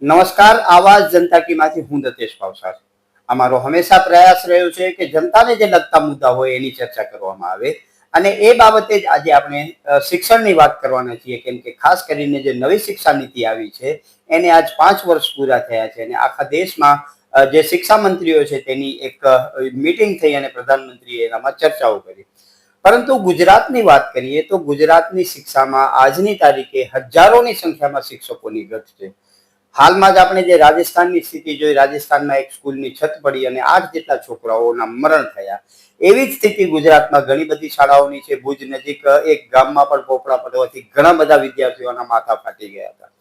નમસ્કાર, આવાજ જનતા કી માંથી હું દતેશ ભાવસાર. અમારો હંમેશા પ્રયાસ રહ્યો છે કે જનતાને જે લગતા મુદ્દા હોય એની ચર્ચા કરવામાં આવે અને એ બાબતે જ આજે આપણે શિક્ષણની વાત કરવાના છીએ, કેમ કે ખાસ કરીને જે નવી શિક્ષા નીતિ આવી છે એને આજ 5 વર્ષ પૂરા થયા છે અને આખા દેશમાં જે શિક્ષા મંત્રીઓ છે તેની એક મીટિંગ થઈ અને પ્રધાનમંત્રીએ એનામાં ચર્ચાઓ કરી. પરંતુ ગુજરાતની વાત કરીએ તો ગુજરાતની શિક્ષામાં આજની તારીખે હજારોની સંખ્યામાં શિક્ષકોની ઘટ છે. હાલમાં જ આપણે જે રાજસ્થાનની સ્થિતિ જોઈ, રાજસ્થાનમાં એક સ્કૂલની છત પડી અને 8 જેટલા છોકરાઓના મરણ થયા. એવી જ સ્થિતિ ગુજરાતમાં ઘણી બધી શાળાઓની છે. ભુજ નજીક એક ગામમાં પણ પોપડા પડવાથી ઘણા બધા વિદ્યાર્થીઓના માથા ફાટી ગયા હતા.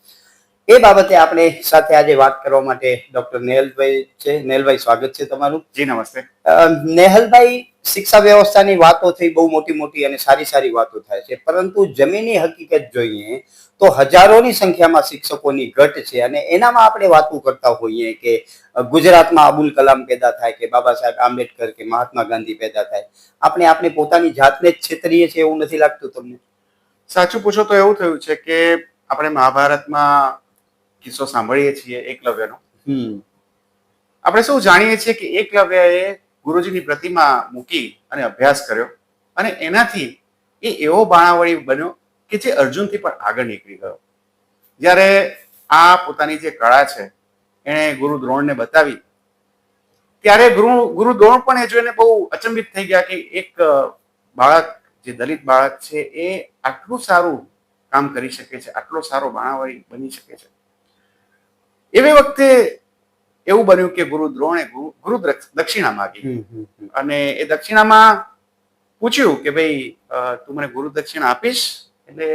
એ બાબતે આપણે સાથે આજે વાત કરવા માટે ડોક્ટર નેહલભાઈ છે. નેહલભાઈ, સ્વાગત છે તમારું. જી નમસ્તે. નેહલભાઈ, શિક્ષા વ્યવસ્થાની વાતો થઈ, બહુ મોટી મોટી અને સારી સારી વાતો થાય છે, પરંતુ જમીની હકીકત જોઈએ તો હજારોની સંખ્યામાં શિક્ષકોની ઘટ છે અને એનામાં આપણે વાતો કરતા હોઈએ કે ગુજરાતમાં અબુલ કલામ પેદા થાય કે બાબા સાહેબ આંબેડકર કે મહાત્મા ગાંધી પેદા થાય. આપણે પોતાની જાતને જ છેતરીએ છીએ, એવું નથી લાગતું તમને? સાચું પૂછો તો એવું થયું છે કે આપણે મહાભારતમાં કિસ્સો સાંભળીએ છીએ એકલવ્યનો. આપણે સૌ જાણીએ છીએ કે એકલવ્યએ ગુરુજીની પ્રતિમા મૂકી અને અભ્યાસ કર્યો અને એનાથી એ એવો બાણાવળી બન્યો કે જે અર્જુનથી પણ આગળ નીકળી ગયો. જ્યારે આ પોતાની જે કળા છે એણે ગુરુ દ્રોણને બતાવી ત્યારે ગુરુ દ્રોણ પણ એ જોઈને બહુ અચંબિત થઈ ગયા કે એક બાળક, જે દલિત બાળક છે, એ આટલું સારું કામ કરી શકે છે, આટલો સારો બાણાવળી બની શકે છે. એવી વખતે એવું બન્યું કે ગુરુ દ્રોણે ગુરુ દક્ષિણા માગી અને એ દક્ષિણામાં પૂછ્યું કે ભાઈ તું મને ગુરુ દક્ષિણા આપીશ? એટલે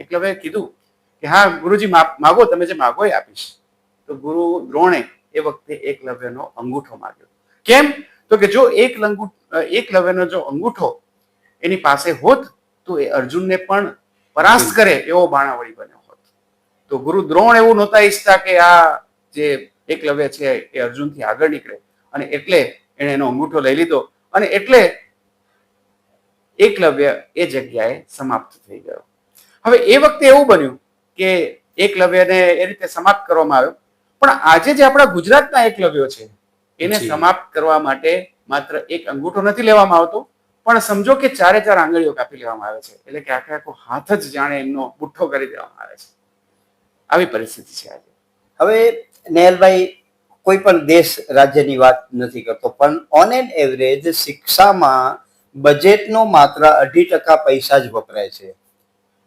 એકલવ્યએ કીધું કે હા ગુરુજી, માગો, તમે જે માગો એ આપીશ. તો ગુરુ દ્રોણે એ વખતે એકલવ્યનો અંગૂઠો માગ્યો. કેમ? તો કે જો એકલવ્યનો જો અંગૂઠો એની પાસે હોત તો એ અર્જુનને પણ પરાસ્ત કરે એવો બાણાવળી બન્યો હોત. તો ગુરુ દ્રોણ એવું નહોતા ઈચ્છતા કે આ જે એકલવ્ય છે એ અર્જુનથી આગળ નીકળે અને એટલે એણે એનો અંગૂઠો લઈ લીધો અને એટલે એકલવ્ય એ જગ્યાએ સમાપ્ત થઈ ગયો. હવે એ વખતે એવું બન્યું કે એકલવ્યને એ રીતે સમાપ્ત કરવામાં આવ્યો, પણ આજે જે આપણા ગુજરાતના એકલવ્યો છે એને સમાપ્ત કરવા માટે માત્ર એક અંગૂઠો નથી લેવામાં આવતો, પણ સમજો કે 4 આંગળીઓ કાપી લેવામાં આવે છે. એટલે કે આખો હાથ જ જાણે એમનો બુઠ્ઠો કરી દેવામાં આવે છે. આવી પરિસ્થિતિ છે આજે. હવે નેહલભાઈ, કોઈ પણ દેશ રાજ્યની વાત નથી કરતો, પણ ઓન એન એવરેજ શિક્ષામાં બજેટનો માત્ર 2.5% પૈસા જ વપરાય છે.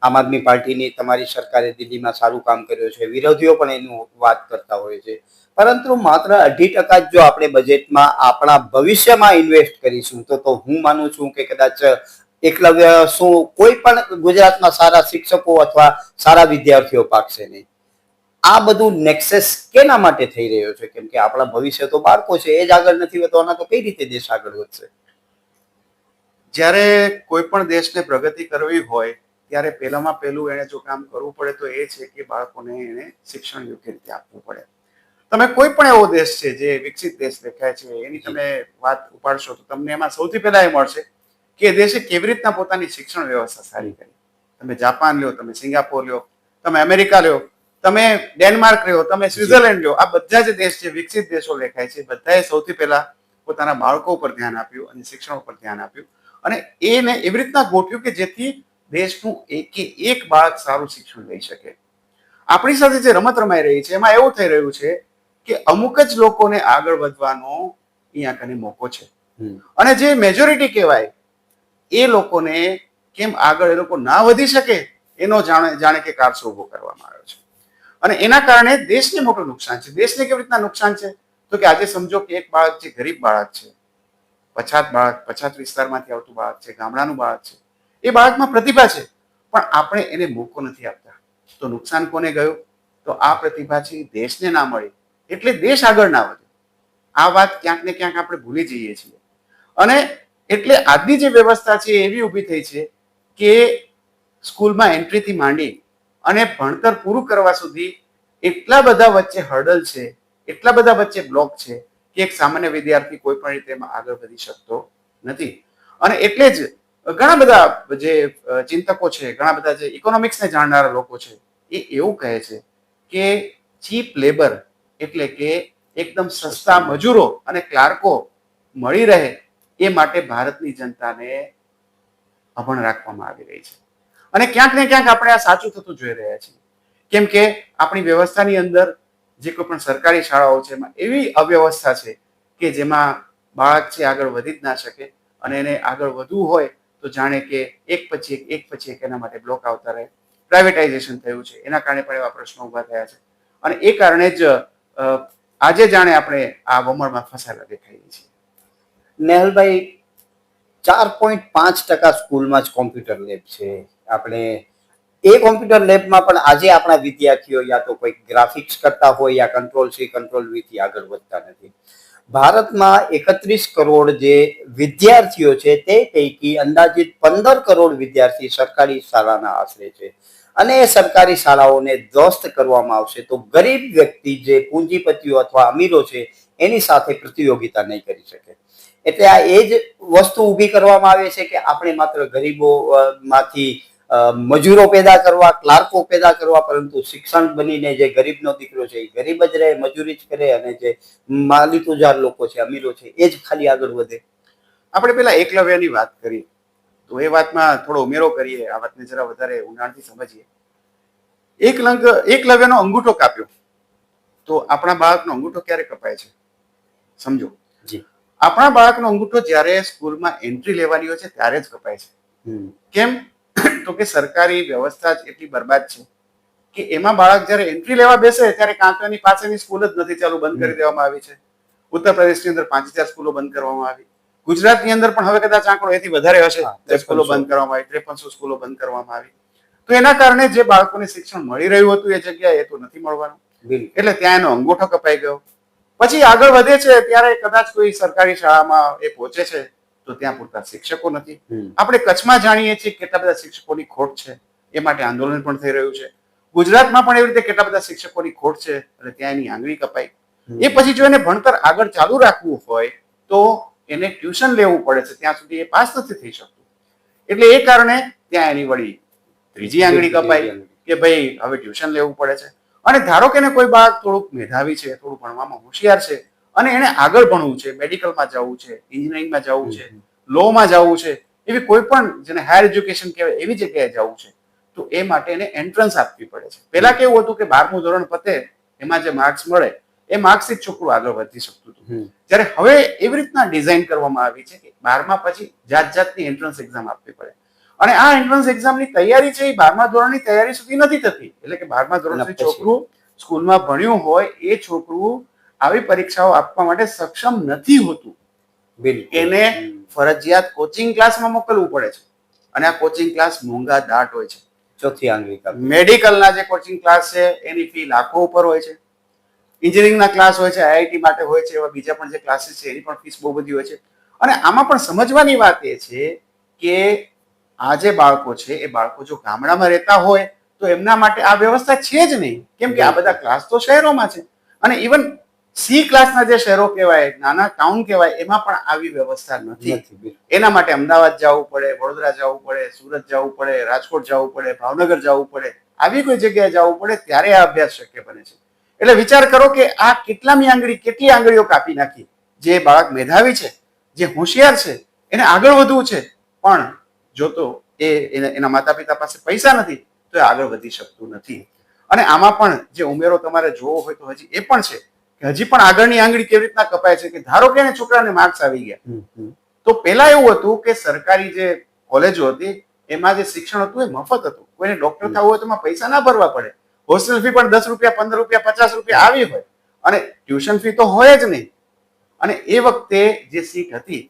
આમ આદમી પાર્ટીની તમારી સરકારે દિલ્હીમાં સારું કામ કર્યું છે, વિરોધીઓ પણ એનું વાત કરતા હોય છે, પરંતુ માત્ર 2.5% જ જો આપણે બજેટમાં આપણા ભવિષ્યમાં ઇન્વેસ્ટ કરીશું તો હું માનું છું કે કદાચ એકલવ્ય શું કોઈ પણ ગુજરાતમાં સારા શિક્ષકો અથવા સારા વિદ્યાર્થીઓ પાકશે નહીં. આ બધું નેક્સસ કેના માટે થઈ રહ્યો છે? કેમ કે આપણા ભવિષ્ય તો બાળકો છે, એ જ આગળ નથી વધવાના તો કઈ રીતે દેશ આગળ વધશે? જ્યારે કોઈ પણ દેશને પ્રગતિ કરવી હોય ત્યારે પહેલામાં પહેલું એને જો કામ કરવું પડે તો એ છે કે બાળકોને એને શિક્ષણ યોગ્ય રીતે આપવું પડે. તમે કોઈ પણ એવો દેશ છે જે વિકસિત દેશ દેખાય છે એની તમે વાત ઉપાડશો તો તમને એમાં સૌથી પહેલા એ મળશે કે દેશે કેવી રીતના પોતાની શિક્ષણ વ્યવસ્થા સારી કરી. તમે જાપાન લ્યો, તમે સિંગાપોર લ્યો, તમે અમેરિકા લ્યો, તમે ડેનમાર્ક લ્યો, તમે સ્વિટ્ઝરલેન્ડ લ્યો, આ બધા જે દેશ છે, વિકસિત દેશો દેખાય છે, બધાએ સૌથી પહેલા પોતાના બાળકો ઉપર ધ્યાન આપ્યું અને શિક્ષણ ઉપર ધ્યાન આપ્યું અને એને એવી રીતના ગોઠવ્યું કે જેથી દેશનું એક બાળક સારું શિક્ષણ લઈ શકે. આપણી સાથે જે રમત રમાઈ રહી છે એમાં એવું થઈ રહ્યું છે કે અમુક જ લોકોને આગળ વધવાનો અહીંયા કને મોકો છે અને જે મેજોરિટી કહેવાય એ લોકોને કેમ આગળ એ લોકો ના વધી શકે એનો જાણે કે કારસો ઉભો કરવામાં આવ્યો છે અને એના કારણે દેશને મોટું નુકસાન છે. દેશને કેવી રીતના નુકસાન છે? તો કે આજે સમજો કે એક બાળક જે ગરીબ બાળક છે, પછાત બાળક, પછાત વિસ્તારમાંથી આવતું બાળક છે, ગામડાનું બાળક છે, એ બાળકમાં પ્રતિભા છે પણ આપણે એને મોકો નથી આપતા. તો નુકસાન કોને ગયું? તો આ પ્રતિભા છે દેશને ના મળી એટલે દેશ આગળ ના વધે. આ વાત ક્યાંક ને ક્યાંક આપણે ભૂલી જઈએ છીએ અને એટલે આજની જે વ્યવસ્થા છે એવી ઊભી થઈ છે કે સ્કૂલમાં એન્ટ્રીથી માંડી અને ભણતર પૂરું કરવા સુધી એટલા બધા વચ્ચે હર્ડલ છે, એટલા બધા વચ્ચે બ્લોક છે કે એક સામાન્ય વિદ્યાર્થી કોઈ પણ રીતે એમાં આગળ વધી શકતો નથી. અને એટલે જ ઘણા બધા જે ચિંતકો છે, ઘણા બધા જે ઇકોનોમિક્સને જાણનારા લોકો છે, એ એવું કહે છે કે ચીપ લેબર એટલે કે એકદમ સસ્તા મજૂરો અને ક્લાર્કો મળી રહે એ માટે ભારતની જનતાને અભણ રાખવામાં આવી રહી છે. અને ક્યાંક ને ક્યાંક આપણે આ સાચું થતું જોઈ રહ્યા છીએ. કેમ કે આપણી વ્યવસ્થાની અંદર જે કોઈ પણ સરકારી શાળાઓ છે એમાં એવી અવ્યવસ્થા છે કે જેમાં બાળક છે આગળ વધી જ ના શકે, અને એને આગળ વધવું હોય તો જાણે કે એક પછી એક એના માટે બ્લોક આવતા રહે. પ્રાઇવેટાઇઝેશન થયું છે, એના કારણે પણ એવા પ્રશ્નો ઉભા થયા છે, અને એ કારણે જ આજે જાણે આપણે આ વમળમાં ફસાયેલા દેખાઈએ છીએ. નેહલભાઈ, 4.5% સ્કૂલમાં જ કોમ્પ્યુટર લેબ છે. આપણે એ કોમ્પ્યુટર લેબમાં પણ આજે આપણા વિદ્યાર્થીઓ યા તો કોઈ ગ્રાફિક્સ કરતા હોય યા કંટ્રોલ સી કંટ્રોલ વી થી આગળ વધતા નથી. ભારતમાં 31 કરોડ જે વિદ્યાર્થીઓ છે તે પૈકી અંદાજિત 15 કરોડ વિદ્યાર્થી સરકારી શાળાના આશરે છે, અને એ સરકારી શાળાઓને ધ્વસ્ત કરવામાં આવશે તો ગરીબ વ્યક્તિ જે પૂંજીપતિઓ અથવા અમીરો છે એની સાથે પ્રતિયોગિતા નહીં કરી શકે. એટલે આ એ જ વસ્તુ ઊભી કરવામાં આવે છે કે આપણે માત્ર ગરીબો માંથી મજૂરો પેદા કરવા, ક્લાર્કો પેદા કરવા, પરંતુ શિક્ષણ બનીને જે ગરીબનો દીકરો છે એ ગરીબ જ રહે, મજૂરી જ કરે, અને જે માલી તુજાર લોકો છે, અમીરો છે, એ જ ખાલી આગળ વધે. આપણે પેલા એકલવ્યની વાત કરી તો એ વાતમાં થોડો ઉમેરો કરીએ, આ વાતને જરા વધારે ઊંડાણથી સમજીએ. એકલવ્યનો અંગૂઠો કાપ્યો તો આપણા બાળકનો અંગૂઠો ક્યારે કપાય છે? સમજો, આપણા બાળકનો અંગૂઠો જ્યારે સ્કૂલમાં એન્ટ્રી લેવાની હોય છે ત્યારે જ કપાય છે. કેમ? તો કે સરકારી વ્યવસ્થા જ એટલી બરબાદ છે કે એમાં બાળક જ્યારે એન્ટ્રી લેવા બેસે ત્યારે કાંકરની પાસેની સ્કૂલ જ નથી ચાલુ, બંધ કરી દેવામાં આવી છે. ઉત્તર પ્રદેશની અંદર 5000 સ્કૂલો બંધ કરવામાં આવી. ગુજરાતની અંદર પણ હવે કદાચ આંકડો એથી વધારે હશે, સ્કૂલો બંધ કરવામાં આવી, 5300 સ્કૂલો બંધ કરવામાં આવી. તો એના કારણે જે બાળકોને શિક્ષણ મળી રહ્યું હતું એ જગ્યાએ એ તો નથી મળવાનું, એટલે ત્યાં એનો અંગૂઠો કપાઈ ગયો. પછી આગળ વધે છે ત્યારે કદાચ કોઈ સરકારી શાળામાં એ પહોંચે છે તો ત્યાં પૂરતા શિક્ષકો નથી. આપણે કચ્છમાં જાણીએ છીએ કેટલા બધા શિક્ષકોની ખોટ છે, એ માટે આંદોલન પણ થઈ રહ્યું છે. ગુજરાતમાં પણ એવી રીતે કેટલા બધા શિક્ષકોની ખોટ છે, એટલે ત્યાં એની આંગળી કપાઈ. એ પછી જો એને ભણતર આગળ ચાલુ રાખવું હોય તો એને ટ્યુશન લેવું પડે છે, ત્યાં સુધી એ પાસ નથી થઈ શકતું. એટલે એ કારણે ત્યાં એની વળી ત્રીજી આંગળી કપાઈ કે ભાઈ હવે ટ્યુશન લેવું પડે છે. અને ધારો કે કોઈ બાળક થોડુંક મેધાવી છે, થોડું ભણવામાં હોશિયાર છે, અને એને આગળ ભણવું છે, મેડિકલમાં જવું છે, એન્જિનિયરિંગમાં જવું છે, લોમાં જવું છે, એવી કોઈ પણ જેને હાયર એજ્યુકેશન કહેવાય એવી જગ્યાએ જવું છે, તો એ માટે એને એન્ટ્રન્સ આપવી પડે છે. પહેલા કેવું હતું કે 12મું ધોરણ પતે એમાં જે માર્ક્સ મળે એ માર્ક્સથી છોકરું આગળ વધી શકતું હતું. જ્યારે હવે એવી રીતના ડિઝાઇન કરવામાં આવી છે કે 12મા પછી જાતની એન્ટ્રન્સ એક્ઝામ આપવી પડે, અને આ એન્ટ્રન્સ એક્ઝામની તૈયારી છે એ 12મા ધોરણની તૈયારી સુધી નથી થતી. એટલે કે 12મા ધોરણ સુધી છોકરું સ્કૂલમાં ભણ્યું હોય એ છોકરું આવી પરીક્ષાઓ આપવા માટે સક્ષમ નથી હોતું. એને ફરજિયાત કોચિંગ ક્લાસમાં મોકલવું પડે છે, અને આ કોચિંગ ક્લાસ મોંઘા દાટ હોય છે. ચોથી આંગળી કાપી. મેડિકલના જે કોચિંગ ક્લાસ છે એની ફી લાખો ઉપર હોય છે. એન્જિનિયરિંગના ક્લાસ હોય છે, આઈઆઈટી માટે હોય છે, એવા બીજા પણ જે ક્લાસીસ છે એની પણ ફીસ બહુ બધી હોય છે. અને આમાં પણ સમજવાની વાત એ છે કે આ જે બાળકો છે એ બાળકો જો ગામડામાં રહેતા હોય તો એમના માટે આ વ્યવસ્થા છે જ નહીં, કેમ કે આ બધા ક્લાસ તો શહેરોમાં છે. અને ઇવન સી ક્લાસના જે શહેરો કહેવાય, નાના ટાઉન કહેવાય, એમાં પણ આવી વ્યવસ્થા નથી. એના માટે અમદાવાદ જવું પડે, વડોદરા જવું પડે, સુરત જવું પડે, રાજકોટ જવું પડે, ભાવનગર જવું પડે, આવી કોઈ જગ્યાએ જવું પડે ત્યારે આ અભ્યાસ શક્ય બને છે. એટલે વિચાર કરો કે આ કેટલી આંગળીઓ કાપી નાખી. જે બાળક મેધાવી છે, જે હોશિયાર છે, એને આગળ વધવું છે, પણ જો તો એના માતા પિતા પાસે પૈસા નથી તો એ આગળ વધી શકતું નથી. અને આમાં પણ જે ઉમેરો તમારે જોવો હોય તો હજી એ પણ છે કે હજી પણ આગળની આંગળી કેવી રીતના કપાય છે કે ધારો કે છોકરાને માર્ક્સ આવી ગયા તો પહેલા એવું હતું કે સરકારી જે કોલેજો હતી એમાં જે શિક્ષણ હતું એ મફત હતું. કોઈને ડોક્ટર થવું હોય તો એમાં પૈસા ના ભરવા પડે. હોસ્ટેલ ફી પણ 10 રૂપિયા, 15 રૂપિયા, 50 રૂપિયા આવી હોય, અને ટ્યુશન ફી તો હોય જ નહીં. અને એ વખતે જે સીટ હતી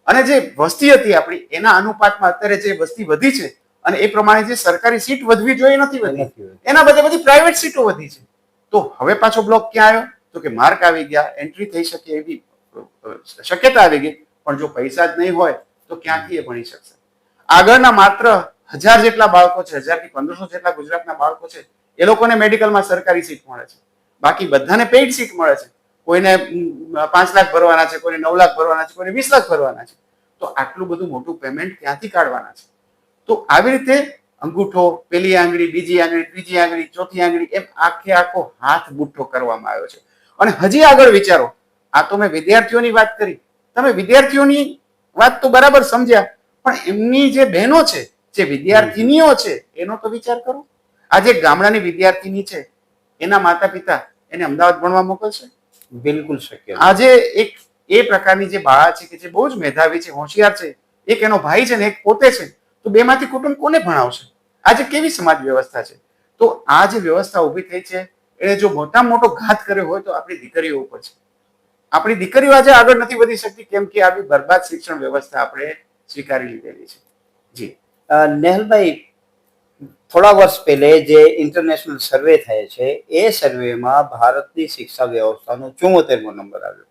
અને જે વસ્તી હતી આપણી એના અનુપાતમાં અત્યારે જે વસ્તી વધી છે અને એ પ્રમાણે જે સરકારી સીટ વધવી જોઈએ નથી વધી, એના બદલે બધી પ્રાઇવેટ સીટો વધી છે. તો હવે પાછો બ્લોક ક્યાં આવ્યો? તો કે માર્ક આવી ગયા, એન્ટ્રી થઈ શકે એવી શક્યતા આવી ગઈ, પણ જો પૈસા જ નહીં હોય તો ક્યાંથી એ ભણી શકશે? આગળના માત્ર 1000 જેટલા બાળકો છે, 1000 થી 1500 જેટલા ગુજરાતના બાળકો છે, એ લોકોને મેડિકલમાં સરકારી સીટ મળે છે. બાકી બધાને પેઇડ સીટ મળે છે. કોઈને 5 લાખ ભરવાના છે, કોઈને 9 લાખ ભરવાના છે, કોઈને 20 લાખ ભરવાના છે. તો આટલું બધું મોટું પેમેન્ટ ક્યાંથી કાઢવાના છે? તો આવી રીતે અંગૂઠો, પેલી આંગળી, બીજી આંગળી, ત્રીજી આંગળી, ચોથી આંગળી, એમ આખો હાથ બુઠ્ઠો કરવામાં આવ્યો છે. અને હજી આગળ વિચારો. આ તો મેં વિદ્યાર્થીઓની વાત કરી, તમે વિદ્યાર્થીઓની વાત તો બરાબર સમજ્યા, પણ એમની જે બહેનો છે, જે વિદ્યાર્થીનીઓ છે, એનો તો વિચાર કરો. આજે ગામડાની વિદ્યાર્થીની છે, એના માતા પિતા એને અમદાવાદ ભણવા મોકલશે? બિલકુલ શક્ય નથી. આજે એક એ પ્રકારની જે બાળા છે કે જે બહુ જ મેધાવી છે, હોશિયાર છે, એક એનો ભાઈ છે ને એક પોતે છે, તો બેમાંથી કુટુંબ કોને ભણાવશે? આજે કેવી સમાજ વ્યવસ્થા છે? તો આ જે વ્યવસ્થા ઊભી થઈ છે એને જો મોટામાં મોટો ઘાત કર્યો હોય તો આપણી દીકરીઓ ઉપર છે. આપણી દીકરીઓ આજે આગળ નથી વધી શકતી કેમ કે આવી બરબાદ શિક્ષણ વ્યવસ્થા આપણે સ્વીકારી લીધેલી છે. જી નેહલભાઈ, થોડા વર્ષ પહેલે જે ઇન્ટરનેશનલ સર્વે થાય છે એ સર્વેમાં ભારતની શિક્ષા વ્યવસ્થાનો 74મો નંબર આવ્યો.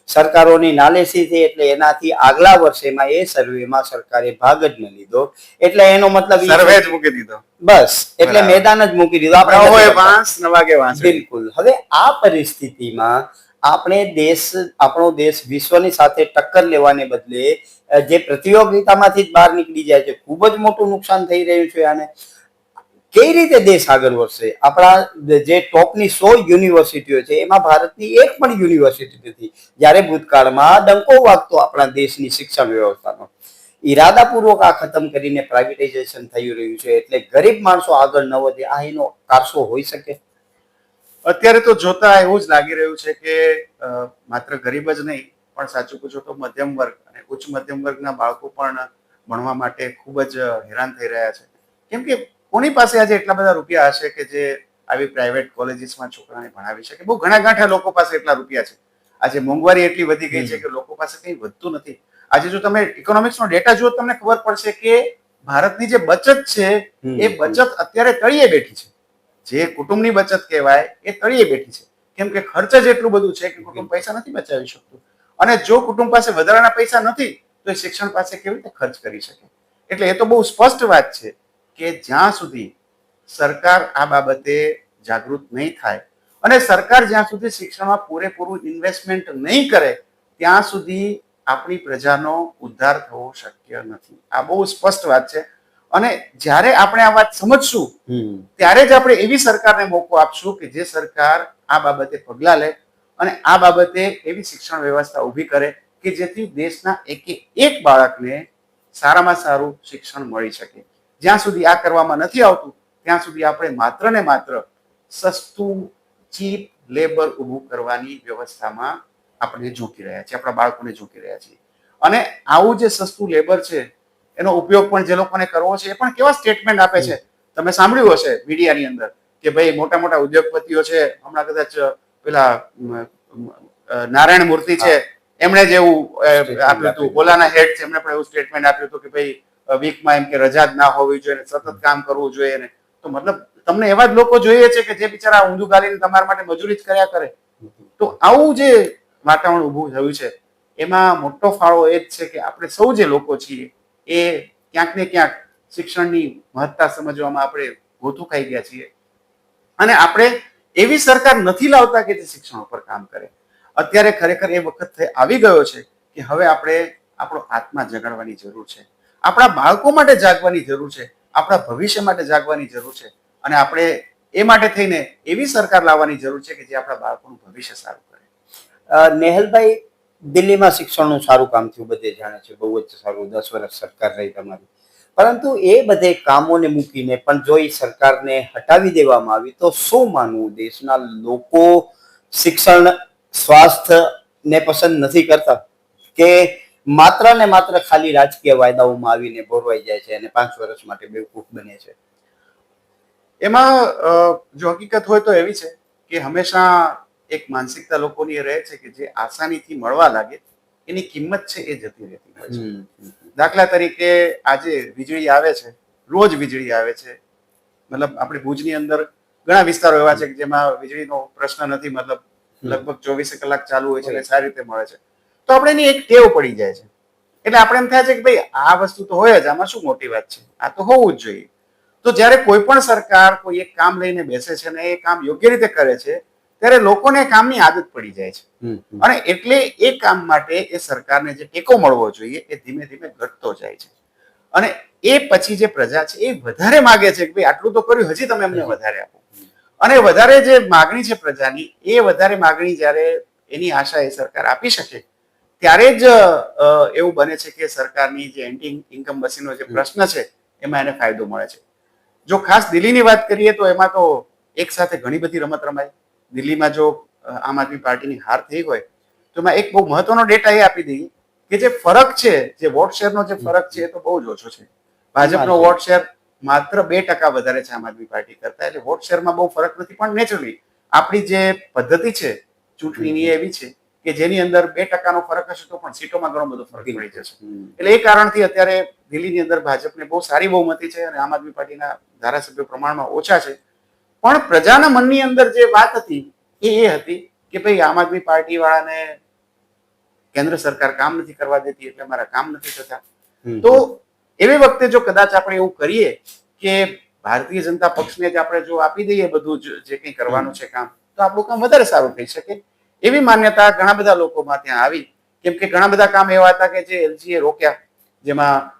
સરકારોની નાલેસી થઈ એટલે એનાથી આગલા વર્ષેમાં એ સર્વેમાં સરકારે ભાગ જ ન લીધો. એટલે એનો મતલબ સર્વે જ મૂકી દીધો, બસ, એટલે મેદાન જ મૂકી દીધું. આપણે બિલકુલ. હવે આ પરિસ્થિતિમાં આપણો દેશ વિશ્વની સાથે ટક્કર લેવાને બદલે જે પ્રતિયોગિતામાંથી જ બહાર નીકળી જાય છે, ખૂબ જ મોટું નુકસાન થઈ રહ્યું છે. આને કઈ રીતે દેશ આગળ વધશે? આપણા જે ટોપની 100 યુનિવર્સિટીઓ છે એમાં ભારતની એક પણ યુનિવર્સિટી નથી, જ્યારે ભૂતકાળમાં ડંકો વાગતો આપણા દેશની શિક્ષણ વ્યવસ્થાનો. ઈરાદાપૂર્વક આ ખતમ કરીને પ્રાઇવેટાઇઝેશન થઈ રહ્યું છે એટલે ગરીબ માણસો આગળ ન વધે. આ એનો કારસો હોઈ શકે? અત્યારે તો જોતા એવું જ લાગી રહ્યું છે કે માત્ર ગરીબ જ નહીં, પણ સાચું પૂછો તો મધ્યમ વર્ગ અને ઉચ્ચ મધ્યમ વર્ગના બાળકો પણ ભણવા માટે ખૂબ જ હેરાન થઈ રહ્યા છે. કેમ કે કોની પાસે આજે એટલા બધા રૂપિયા હશે કે જે આવી પ્રાઇવેટ કોલેજીસમાં છોકરાને ભણાવી શકે? બહુ ઘણા ગાંઠા લોકો પાસે એટલા રૂપિયા છે. આજે મોંઘવારી એટલી વધી ગઈ છે કે લોકો પાસે કંઈ વધતું નથી. આજે જો તમે ઇકોનોમિક્સનો ડેટા જુઓ તમને ખબર પડશે કે ભારતની જે બચત છે એ બચત અત્યારે તળિયે બેઠી છે. જે કુટુંબની બચત કહેવાય એ તળિયે બેઠી છે. કેમ કે ખર્ચ જ એટલું બધું છે કે કુટુંબ પૈસા નથી બચાવી શકતું. અને જો કુટુંબ પાસે વધારાના પૈસા નથી તો એ શિક્ષણ પાસે કેવી રીતે ખર્ચ કરી શકે? એટલે એ તો બહુ સ્પષ્ટ વાત છે કે જ્યાં સુધી સરકાર આ બાબતે જાગૃત નહીં થાય અને સરકાર જ્યાં સુધી શિક્ષણમાં પૂરેપૂરું ઇન્વેસ્ટમેન્ટ નહીં કરે ત્યાં સુધી આપણી પ્રજાનો ઉદ્ધાર થવો શક્ય નથી. આ બહુ સ્પષ્ટ વાત છે. અને જ્યારે આપણે આ વાત સમજશું ત્યારે જ આપણે એવી સરકારને મોકો આપશું કે જે સરકાર આ બાબતે પગલાં લે અને આ બાબતે એવી શિક્ષણ વ્યવસ્થા ઊભી કરે કે જેથી દેશના એક બાળકને સારામાં સારું શિક્ષણ મળી શકે. જ્યાં સુધી આ કરવામાં નથી આવતું ત્યાં સુધી આપણે માત્ર ને માત્ર સસ્તું ચીપ લેબર ઊભું કરવાની વ્યવસ્થામાં આપણે ઝૂકી રહ્યા છીએ, આપણા બાળકોને ઝૂકી રહ્યા છીએ. અને આવું જે સસ્તું લેબર છે એનો ઉપયોગ પણ જે લોકોને કરવો છે એ પણ કેવા સ્ટેટમેન્ટ આપે છે. તમે સાંભળ્યું હશે મીડિયાની અંદર કે ભાઈ મોટા મોટા ઉદ્યોગપતિઓ છે, હમણાં કદાચ પેલા નારાયણ મૂર્તિ છે એમણે જેવું આપ્યું હતું, ઓલાના હેડ છે એમણે પણ એવું સ્ટેટમેન્ટ આપ્યું હતું કે ભાઈ વીકમાં એમ કે રજા જ ના હોવી જોઈએ, સતત કામ કરવું જોઈએ ને. તો મતલબ તમને એવા જ લોકો જોઈએ છે કે જે બિચારા ઊંધું ગાલીને તમારા માટે મજૂરી જ કર્યા કરે. તો આવું જે વાતાવરણ ઊભું થયું છે એમાં મોટો ફાળો એ જ છે કે આપણે સૌ જે લોકો છીએ એ ક્યાંક ને ક્યાંક શિક્ષણની મહત્તા સમજવામાં આપણે ગોથું ખાઈ ગયા છીએ. અને આપણે એવી સરકાર નથી લાવતા કે જે શિક્ષણ ઉપર કામ કરે. અત્યારે ખરેખર એ વખત આવી ગયો છે કે હવે આપણે આપણો આત્મા જગાડવાની જરૂર છે, આપણા બાળકો માટે જાગવાની જરૂર છે, આપણા ભવિષ્ય માટે જાગવાની જરૂર છે. અને આપણે એ માટે થઈને એવી સરકાર લાવવાની જરૂર છે કે જે આપણા બાળકોનું ભવિષ્ય સારું કરે. નેહલભાઈ, દિલ્હીમાં શિક્ષણનું સારું કામ થયું, બધે જાણે છે, બહુ જ સારું. 10 વર્ષ સરકાર રહી તમારી. પરંતુ એ બધે કામોને મૂકીને પણ જો એ સરકારને હટાવી દેવામાં આવી તો શું માનવું? દેશના લોકો શિક્ષણ સ્વાસ્થ્યને પસંદ નથી કરતા કે માત્ર ને માત્ર ખાલી રાજકીય વાયદાઓમાં આવીને ભોરવાઈ જાય છે અને 5 વર્ષ માટે બેવકૂફ બને છે? એમાં જો હકીકત હોય તો એવી છે કે હંમેશા એક માનસિકતા લોકોની રહે છે કે જે આસાનીથી મળવા લાગે એની કિંમત છે એ જતી રહેતી હોય છે. દાખલા તરીકે આજે વીજળી આવે છે, રોજ વીજળી આવે છે. મતલબ આપણે ભુજની અંદર ઘણા વિસ્તારો એવા છે કે જેમાં વીજળીનો પ્રશ્ન નથી, મતલબ લગભગ 24 કલાક ચાલુ હોય છે એટલે સારી રીતે મળે છે. તો આપણે એની એક ટેવ પડી જાય છે. એટલે આપણે એમ થાય છે કે ભાઈ આ વસ્તુ તો હોય જ, આમાં શું મોટી વાત છે, આ તો હોવું જ જોઈએ. તો જ્યારે કોઈ પણ સરકાર કોઈ એક કામ લઈને બેસે છે અને એ કામ યોગ્ય રીતે કરે છે ત્યારે લોકોને કામની આદત પડી જાય છે. અને એટલે એ કામ માટે એ સરકારને જે ટેકો મળવો જોઈએ એ ધીમે ધીમે ઘટતો જાય છે. અને એ પછી જે પ્રજા છે એ વધારે માગે છે કે ભાઈ આટલું તો કર્યું, હજી તમે અમને વધારે આપો. અને વધારે જે માગણી છે પ્રજાની, એ વધારે માગણી જ્યારે એની આશા એ સરકાર આપી શકે ત્યારે જ એવું બને છે કે સરકારની જે એન્ટી ઇન્કમ બસીનો જે પ્રશ્ન છે એમાં એને ફાયદો મળે છે. જો ખાસ દિલ્હીની વાત કરીએ તો એમાં તો એક સાથે ઘણી બધી રમત રમાય. દિલ્હીમાં જો આમ આદમી પાર્ટીની હાર થઈ હોય તો એમાં એક બહુ મહત્વનો ડેટા એ આપી દઈએ કે જે ફરક છે, જે વોટ શેરનો જે ફરક છે એ તો બહુ જ ઓછો છે. ભાજપનો વોટ શેર માત્ર 2% વધારે છે આમ આદમી પાર્ટી કરતા, એટલે વોટ શેરમાં બહુ ફરક નથી. પણ નેચરલી આપણી જે પદ્ધતિ છે ચૂંટણીની એવી છે કે જેની અંદર 2%નો ફરક હશે તો પણ સીટોમાં ઘણો બધો ફરક પડી જશે. એટલે એ કારણથી અત્યારે દિલ્હીની અંદર ભાજપને બહુ સારી બહુમતી છે અને આમ આદમી પાર્ટીના ધારાસભ્યો પ્રમાણમાં ઓછા છે. પણ પ્રજાના મનની અંદર જે વાત હતી એ હતી કે ભાઈ આમ આદમી પાર્ટી વાળાને કેન્દ્ર સરકાર કામ નથી કરવા દેતી એટલે અમારા કામ નથી થતા. તો એવી વખતે જો કદાચ આપણે એવું કરીએ કે ભારતીય જનતા પક્ષને જ આપણે જો આપી દઈએ બધું જે કંઈ કરવાનું છે કામ, તો આપણું કામ વધારે સારું થઈ શકે. એવી માન્યતા ઘણા બધા લોકોમાં ત્યાં આવી, કેમ કે ઘણા બધા કામ એવા હતા કે જે એલજીએ રોક્યા, જેમાં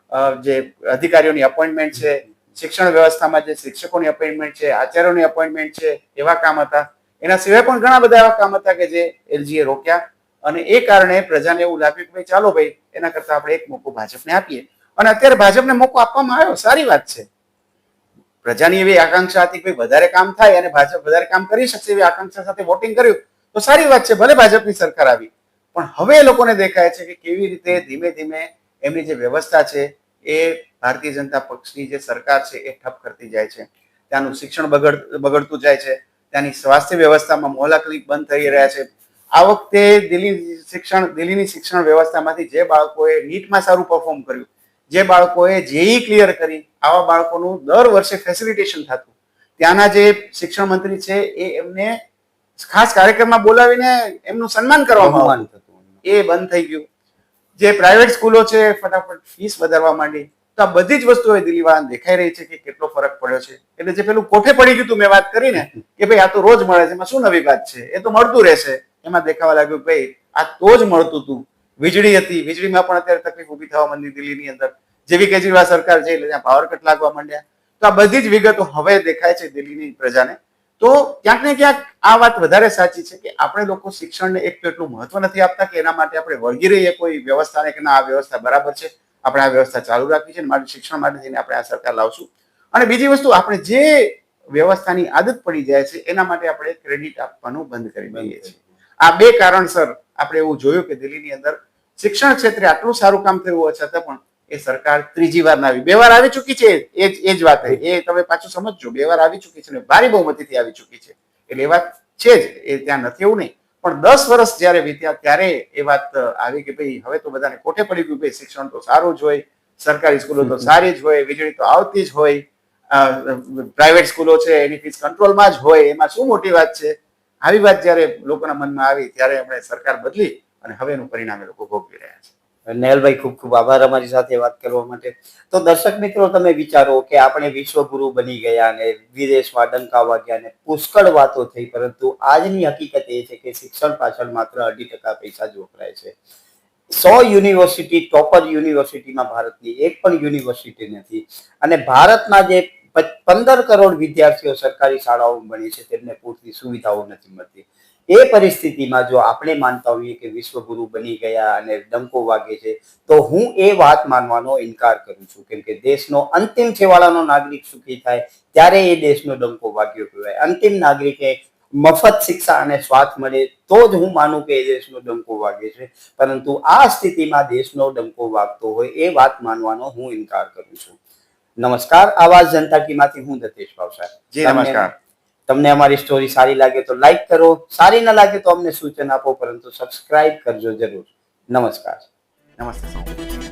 જે અધિકારીઓની અપોઇન્ટમેન્ટ છે, શિક્ષણ વ્યવસ્થામાં જે શિક્ષકોની અપોઇન્ટમેન્ટ છે, આચાર્યોની અપોઇન્ટમેન્ટ છે, એવા કામ હતા. એના સિવાય પણ ઘણા બધા એવા કામ હતા કે જે એલજીએ રોક્યા અને એ કારણે પ્રજાને એવું લાગ્યું કે ભાઈ ચાલો ભાઈ એના કરતા આપણે એક મોકો ભાજપને આપીએ. અને અત્યારે ભાજપને મોકો આપવામાં આવ્યો, સારી વાત છે. પ્રજાની એવી આકાંક્ષા હતી કે વધારે કામ થાય અને ભાજપ વધારે કામ કરી શકશે એવી આકાંક્ષા સાથે વોટિંગ કર્યું તો સારી વાત છે. ભલે ભાજપની સરકાર આવી, પણ હવે એ લોકોને દેખાય છે કે કેવી રીતે ધીમે ધીમે એમની જે વ્યવસ્થા છે એ ભારતીય જનતા પક્ષની જે સરકાર છે એ ઠપ કરતી જાય છે. ત્યાંનું શિક્ષણ બગડતું જાય છે. ત્યાંની સ્વાસ્થ્ય વ્યવસ્થામાં મોહલ્લા ક્લિનિક બંધ થઈ રહ્યા છે. આ વખતે દિલ્હીની શિક્ષણ વ્યવસ્થામાંથી જે બાળકોએ નીટમાં સારું પરફોર્મ કર્યું, જે બાળકોએ જેઈ ક્લિયર કરી, આવા બાળકોનું દર વર્ષે ફેસિલિટેશન થતું. ત્યાંના જે શિક્ષણ મંત્રી છે એ એમને ખાસ કાર્યક્રમમાં બોલાવીને એમનું સન્માન કરવામાં આવતું, એ બંધ થઈ ગયું. જે પ્રાઇવેટ સ્કૂલો છે ફટાફટ ફીસ વધારવા માંડી. તો આ બધી જ વસ્તુઓ દિલ્હી વાળાને દેખાઈ રહી છે કે કેટલો ફરક પડ્યો છે. એટલે જે પેલું કોઠે પડી ગયું તું મેં વાત કરીને કે ભાઈ આ તો રોજ મળે છે, એમાં શું નવી વાત છે, એ તો મળતું રહેશે, એમાં દેખાવા લાગ્યું ભાઈ આ તો જ મળતું હતું. વીજળી હતી, વીજળીમાં પણ અત્યારે તકલીફ ઊભી થવા માંડી દિલ્હીની અંદર. જેવી કેજરીવાલ સરકાર છે એટલે ત્યાં પાવર કટ લાગવા માંડ્યા. તો આ બધી જ વિગતો હવે દેખાય છે દિલ્હીની પ્રજાને. તો ક્યાંક ને ક્યાંક આ વાત વધારે સાચી છે કે આપણે લોકો શિક્ષણને એક તો એટલું મહત્વ નથી આપતા કે એના માટે આપણે વળગી રહીએ કોઈ વ્યવસ્થાને કે ના આ વ્યવસ્થા બરાબર છે, આપણે આ વ્યવસ્થા ચાલુ રાખવી છે, માટે શિક્ષણ માટે થઈને આપણે આ સરકાર લાવશું. અને બીજી વસ્તુ, આપણે જે વ્યવસ્થાની આદત પડી જાય છે એના માટે આપણે ક્રેડિટ આપવાનું બંધ કરી દઈએ છીએ. આ બે કારણસર આપણે એવું જોયું કે દિલ્હીની અંદર શિક્ષણ ક્ષેત્રે આટલું સારું કામ થયું હોવા છતાં પણ એ સરકાર ત્રીજી વાર ના આવી, 2 વાર આવી ચૂકી છે. એ જ વાત એ તમે પાછું સમજજો, 2 વાર આવી ચૂકી છે ને ભારી બહુમતીથી આવી ચૂકી છે. એટલે એ વાત છે જ, એ ત્યાં નથી એવું નહીં. પણ 10 વર્ષ જયારે વીત્યા ત્યારે એ વાત આવી કે ભાઈ હવે તો બધાને કોઠે પડી ગયું, ભાઈ શિક્ષણ તો સારું જ હોય, સરકારી સ્કૂલો તો સારી જ હોય, વીજળી તો આવતી જ હોય, પ્રાઇવેટ સ્કૂલો છે એની ફીસ કંટ્રોલમાં જ હોય, એમાં શું મોટી વાત છે. આવી વાત જયારે લોકોના મનમાં આવી ત્યારે એમણે સરકાર બદલી અને હવે એનું પરિણામ એ લોકો ભોગવી રહ્યા છે. નેહલભાઈ, ખૂબ ખૂબ આભાર અમારી સાથે વાત કરવા માટે. તો દર્શક મિત્રો, તમે વિચારો કે આપણે વિશ્વગુરુ બની ગયા અને વિદેશમાં ડંકા વાગ્યા અને પુષ્કળ વાતો થઈ, પરંતુ આજની હકીકત એ છે કે શિક્ષણ પાછળ માત્ર 2% પૈસા જ વપરાય છે. 100 યુનિવર્સિટી, ટોપર યુનિવર્સિટીમાં ભારતની એક પણ યુનિવર્સિટી નથી. અને ભારતના જે 15 કરોડ વિદ્યાર્થીઓ સરકારી શાળાઓમાં ભણે છે તેમને પૂરતી સુવિધાઓ નથી મળતી. એ પરિસ્થિતિમાં જો આપણે માનતા હોઈએ કે વિશ્વગુરુ બની ગયા અને ડંકો વાગે છે, તો હું એ વાત માનવાનો ઇનકાર કરું છું. કેમ કે દેશનો અંતિમ છેવાડાનો નાગરિક સુખી થાય ત્યારે એ દેશનો ડંકો વાગ્યો કહેવાય. અંતિમ નાગરિકે મફત શિક્ષા અને સ્વાસ્થ્ય મળે તો જ હું માનું કે એ દેશનો ડંકો વાગે છે. પરંતુ આ સ્થિતિમાં દેશનો ડંકો વાગતો હોય એ વાત માનવાનો હું ઇનકાર કરું છું. નમસ્કાર, આવાજ જનતા કી હું દતેશ ભાવસાર. જી નમસ્કાર. તમને અમારી સ્ટોરી સારી લાગે તો લાઈક કરો, સારી ન લાગે તો અમને સૂચન આપો, પરંતુ સબસ્ક્રાઇબ કરજો જરૂર. નમસ્કાર. નમસ્તે.